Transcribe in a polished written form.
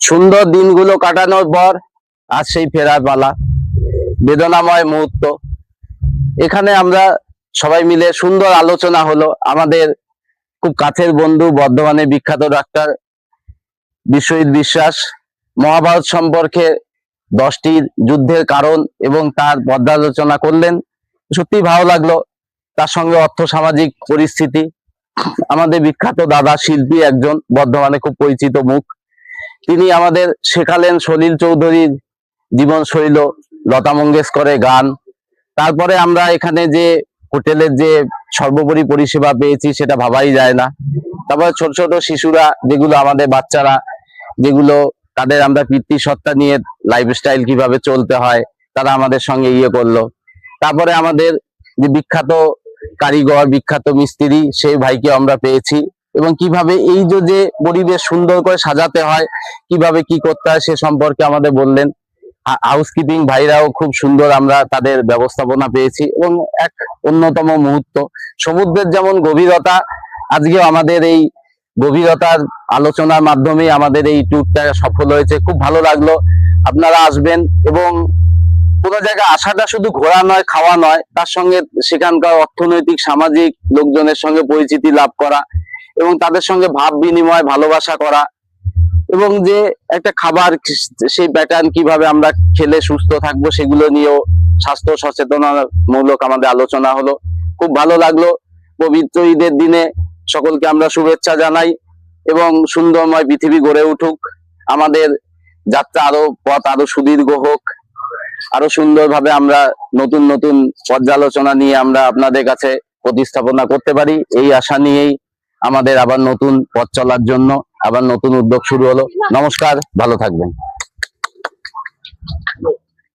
সুন্দর দিনগুলো কাটানোর পর আজ সেই ফেরার পালা, বেদনাময় মুহূর্ত। এখানে আমরা সবাই মিলে সুন্দর আলোচনা হলো। আমাদের খুব কাছের বন্ধু, বর্ধমানের বিখ্যাত ডাক্তার বিশ্বজিৎ বিশ্বাস মহাভারত সম্পর্কে 10টি যুদ্ধের কারণ এবং তার পর্যালোচনা করলেন। সত্যি ভালো লাগলো। তার সঙ্গে অর্থ সামাজিক পরিস্থিতি, আমাদের বিখ্যাত দাদা শিল্পী একজন, বর্ধমানে খুব পরিচিত মুখ, তিনি আমাদের শেখালেন সলিল চৌধুরীর জীবনশৈল, লতা মঙ্গেশকরের গান। তারপরে আমরা এখানে যে হোটেলের যে সর্বোপরি পরিষেবা পেয়েছি সেটা ভাবাই যায় না। তারপরে ছোট ছোট শিশুরা, যেগুলো আমাদের বাচ্চারা, যেগুলো তাদের আমরা পিতৃসত্তা নিয়ে লাইফস্টাইল কিভাবে চলতে হয়, তারা আমাদের সঙ্গে করলো। তারপরে আমাদের যে বিখ্যাত কারিগর, বিখ্যাত মিস্ত্রি, সেই ভাইকে আমরা পেয়েছি, এবং কিভাবে এই যে পরিবেশ সুন্দর করে সাজাতে হয়, কিভাবে কি করতে হয় সে সম্পর্কে আমাদের বললেন। হাউসকিপিং ভাইরাও খুব সুন্দর আমরা তাদের ব্যবস্থাপনা পেয়েছি। এবং এক অন্যতম মুহূর্ত, সমুদ্রের যেমন গভীরতা, আজকেও আমাদের এই গভীরতার আলোচনার মাধ্যমে আমাদের এই ট্যুরটা সফল হয়েছে। খুব ভালো লাগলো। আপনারা আসবেন, এবং কোনো জায়গায় আসাটা শুধু ঘোরা নয়, খাওয়া নয়, তার সঙ্গে সেখানকার অর্থনৈতিক, সামাজিক লোকজনের সঙ্গে পরিচিতি লাভ করা, এবং তাদের সঙ্গে ভাব বিনিময়, ভালোবাসা করা, এবং যে একটা খাবার, সেই প্যাটার্ন কিভাবে আমরা খেলে সুস্থ থাকবো সেগুলো নিয়েও স্বাস্থ্য সচেতনতামূলক আমাদের আলোচনা হলো। খুব ভালো লাগলো। পবিত্র ঈদের দিনে সকলকে আমরা শুভেচ্ছা জানাই, এবং সুন্দরময় পৃথিবী গড়ে উঠুক। আমাদের যাত্রা পথ আরো সুদীর্ঘ হোক, আরো সুন্দরভাবে আমরা নতুন নতুন পর্যালোচনা নিয়ে আমরা আপনাদের কাছে প্রতিস্থাপনা করতে পারি, এই আশা নিয়েই আমাদের আবার নতুন পথ চলার জন্য আবার নতুন উদ্যোগ শুরু হলো। নমস্কার, ভালো থাকবেন।